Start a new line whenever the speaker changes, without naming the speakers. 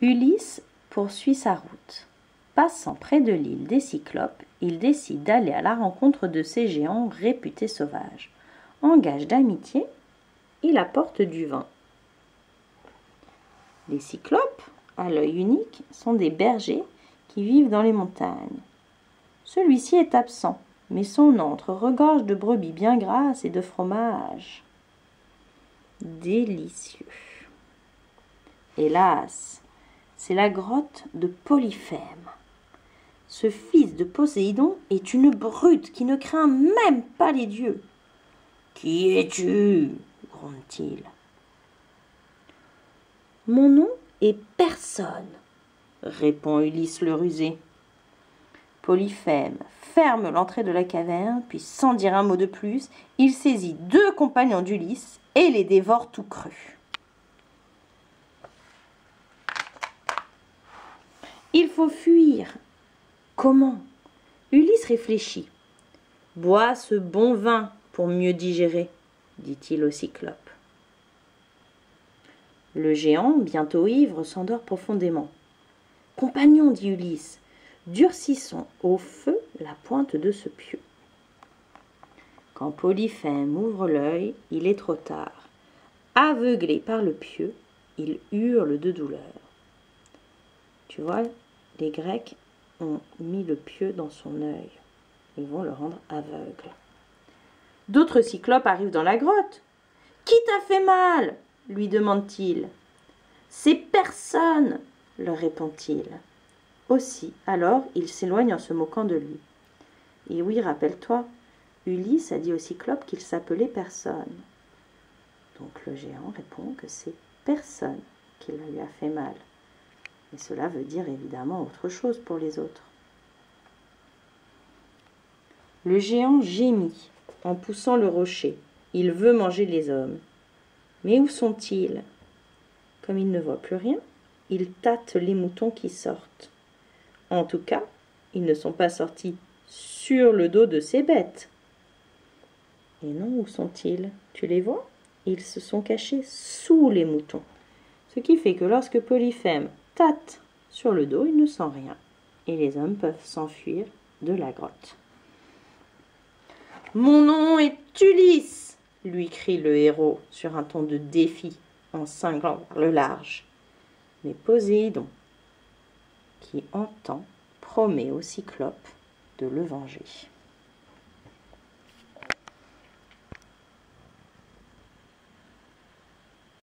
Ulysse poursuit sa route. Passant près de l'île des Cyclopes, il décide d'aller à la rencontre de ces géants réputés sauvages. En gage d'amitié, il apporte du vin. Les Cyclopes, à l'œil unique, sont des bergers qui vivent dans les montagnes. Celui-ci est absent, mais son antre regorge de brebis bien grasses et de fromage. Délicieux. Hélas, c'est la grotte de Polyphème. Ce fils de Poséidon est une brute qui ne craint même pas les dieux. « Qui es-tu » gronde-t-il. « Mon nom est Personne » répond Ulysse le rusé. Polyphème ferme l'entrée de la caverne, puis sans dire un mot de plus, il saisit 2 compagnons d'Ulysse et les dévore tout crus. Il faut fuir. Comment? Ulysse réfléchit. « Bois ce bon vin pour mieux digérer, » dit-il au Cyclope. Le géant, bientôt ivre, s'endort profondément. « Compagnon, dit Ulysse, durcissons au feu la pointe de ce pieu. » Quand Polyphème ouvre l'œil, il est trop tard. Aveuglé par le pieu, il hurle de douleur. Tu vois, les Grecs ont mis le pieu dans son œil. Ils vont le rendre aveugle. D'autres cyclopes arrivent dans la grotte. « Qui t'a fait mal ?» lui demande-t-il. « C'est Personne !» leur répond-il. Aussi, alors, il s'éloigne en se moquant de lui. Et oui, rappelle-toi, Ulysse a dit au Cyclope qu'il s'appelait Personne. Donc le géant répond que c'est Personne qui lui a fait mal. Et cela veut dire évidemment autre chose pour les autres. Le géant gémit en poussant le rocher. Il veut manger les hommes. Mais où sont-ils? Comme il ne voit plus rien, il tâte les moutons qui sortent. En tout cas, ils ne sont pas sortis sur le dos de ces bêtes. Et non, où sont-ils? Tu les vois? Ils se sont cachés sous les moutons. Ce qui fait que lorsque Polyphème tâte sur le dos, il ne sent rien. Et les hommes peuvent s'enfuir de la grotte. « Mon nom est Ulysse !» lui crie le héros sur un ton de défi en cinglant vers le large. Mais Poséidon, qui entend, promet au Cyclope de le venger.